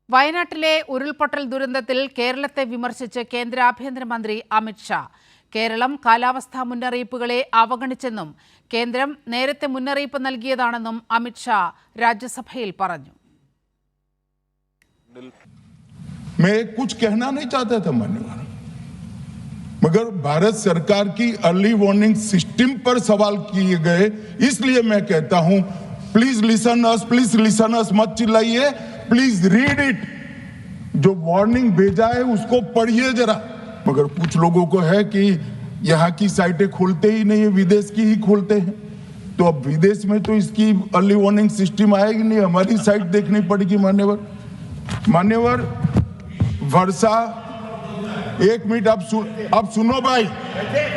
വയനാട്ടിലെ ഉരുൾപൊട്ടൽ ദുരന്തത്തിൽ കേരളത്തെ വിമർശിച്ച് കേന്ദ്ര ആഭ്യന്തരമന്ത്രി അമിത് ഷാ. കേരളം കാലാവസ്ഥാ മുന്നറിയിപ്പുകളെ അവഗണിച്ചെന്നും കേന്ദ്രം നേരത്തെ മുന്നറിയിപ്പ് നൽകിയതാണെന്നും അമിത് ഷാ രാജ്യസഭയിൽ പറഞ്ഞു. मैं कुछ कहना नहीं चाहता था मान्यवर, मगर भारत सरकार की अर्ली वार्निंग सिस्टम पर सवाल किए गए, इसलिए मैं कहता हूं प्लीज लिसन अस, मत चिल्लाइए, प्लीज रीड इट. जो वार्निंग भेजा है उसको पढ़िए जरा. मगर कुछ लोगों को है कि यहाँ की साइटें खोलते ही नहीं है, विदेश की ही खोलते हैं. तो अब विदेश में तो इसकी अर्ली वार्निंग सिस्टम आएगी नहीं, हमारी साइट देखनी पड़ेगी. मान्यवर वर्षा, एक मिनट आप सुनो भाई,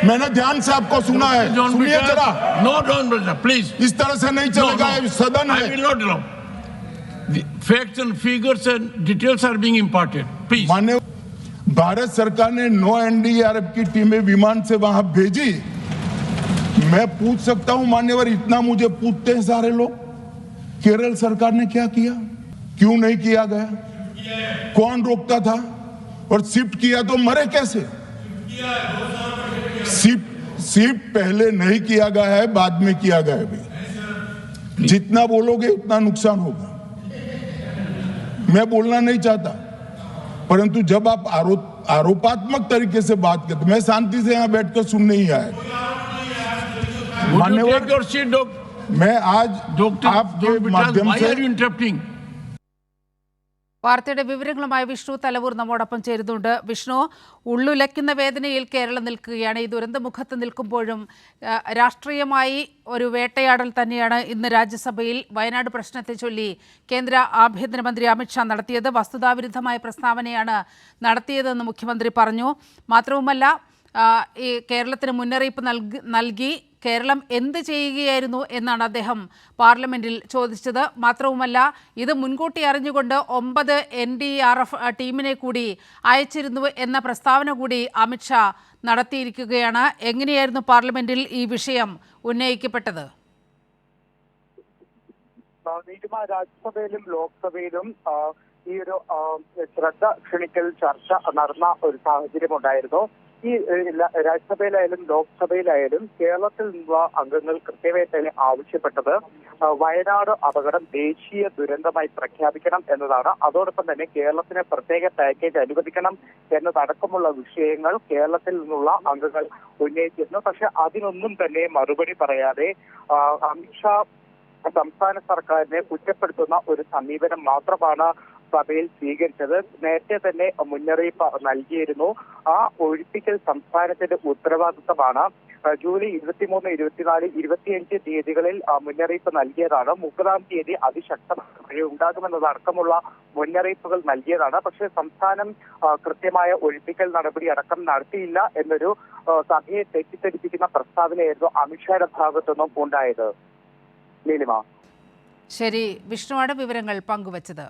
मैंने ध्यान से आपको सुना है, सुनिए जरा. नो डोंट प्लीज, इस तरह से नहीं चलेगा. सदन है. I will not allow. The facts and figures and details are being imparted. Please. मान्य भारत सरकार ने 9 एनडीआरएफ की टीमें विमान से वहां भेजी. मैं पूछ सकता हूं मान्यवर, इतना मुझे पूछते हैं सारे लोग, केरल सरकार ने क्या किया, क्यों नहीं किया गया, कौन रोकता था, और शिफ्ट किया तो मरे कैसे. शिफ्ट पहले नहीं किया गया है, बाद में किया गया है. जितना बोलोगे उतना नुकसान होगा. मैं बोलना नहीं चाहता, परंतु जब आप आरोपात्मक तरीके से बात करते, मैं शांति से यहां बैठकर सुनने ही आया. मान्यवर, मैं आज आपके माध्यम से വാർത്തയുടെ വിവരങ്ങളുമായി വിഷ്ണു തലവൂർ നമ്മോടൊപ്പം ചേരുന്നുണ്ട്. വിഷ്ണു, ഉള്ളുലയ്ക്കുന്ന വേദനയിൽ കേരളം നിൽക്കുകയാണ്. ഈ ദുരന്തമുഖത്ത് നിൽക്കുമ്പോഴും രാഷ്ട്രീയമായി ഒരു വേട്ടയാടൽ തന്നെയാണ് ഇന്ന് രാജ്യസഭയിൽ വയനാട് പ്രശ്നത്തെ ചൊല്ലി കേന്ദ്ര ആഭ്യന്തരമന്ത്രി അമിത് ഷാ നടത്തിയത്. വസ്തുതാവിരുദ്ധമായ പ്രസ്താവനയാണ് നടത്തിയതെന്ന് മുഖ്യമന്ത്രി പറഞ്ഞു. മാത്രവുമല്ല, ഈ കേരളത്തിന് മുന്നറിയിപ്പ് നൽകി കേരളം എന്ത് ചെയ്യുകയായിരുന്നു എന്നാണ് അദ്ദേഹം പാർലമെന്റിൽ ചോദിച്ചത്. മാത്രവുമല്ല, ഇത് മുൻകൂട്ടി അറിഞ്ഞുകൊണ്ട് 9 NDRF ടീമിനെ കൂടി അയച്ചിരുന്നു എന്ന പ്രസ്താവന കൂടി അമിത് ഷാ നടത്തിയിരിക്കുകയാണ്. എങ്ങനെയായിരുന്നു പാർലമെന്റിൽ ഈ വിഷയം ഉന്നയിക്കപ്പെട്ടത്? രാജ്യസഭയിലും ലോക്സഭയിലും ഈ ഒരു ശ്രദ്ധ ക്ഷണിക്കൽ ചർച്ച നടന്ന ഒരു സാഹചര്യം ഉണ്ടായിരുന്നു. ഈ രാജ്യസഭയിലായാലും ലോക്സഭയിലായാലും കേരളത്തിൽ നിന്നുള്ള അംഗങ്ങൾ കൃത്യമായി തന്നെ ആവശ്യപ്പെട്ടത് വയനാട് അപകടം ദേശീയ ദുരന്തമായി പ്രഖ്യാപിക്കണം എന്നതാണ്. അതോടൊപ്പം തന്നെ കേരളത്തിന് പ്രത്യേക പാക്കേജ് അനുവദിക്കണം എന്നതടക്കമുള്ള വിഷയങ്ങൾ കേരളത്തിൽ നിന്നുള്ള അംഗങ്ങൾ ഉന്നയിച്ചിരുന്നു. പക്ഷെ അതിനൊന്നും തന്നെ മറുപടി പറയാതെ അമിത്ഷാ സംസ്ഥാന സർക്കാരിനെ കുറ്റപ്പെടുത്തുന്ന ഒരു സമീപനം മാത്രമാണ് സഭയിൽ സ്വീകരിച്ചത്. നേരത്തെ തന്നെ മുന്നറിയിപ്പ് നൽകിയിരുന്നു. ആ ഒഴിപ്പിക്കൽ സംസ്ഥാനത്തിന്റെ ഉത്തരവാദിത്തമാണ്. ജൂലൈ 23, 24, 25 തീയതികളിൽ മുന്നറിയിപ്പ് നൽകിയതാണ്. 30-ാം തീയതി അതിശക്തമായ മഴ ഉണ്ടാകുമെന്നതടക്കമുള്ള മുന്നറിയിപ്പുകൾ നൽകിയതാണ്. പക്ഷേ സംസ്ഥാനം കൃത്യമായ ഒഴിപ്പിക്കൽ നടപടി അടക്കം നടത്തിയില്ല എന്നൊരു സഭയെ തെറ്റിദ്ധരിപ്പിക്കുന്ന പ്രസ്താവനയായിരുന്നു അമിത്ഷായുടെ ഭാഗത്തുനിന്നും ഉണ്ടായത്. നീലിമ. ശരി, വിഷ്ണുവാണ് വിവരങ്ങൾ പങ്കുവച്ചത്.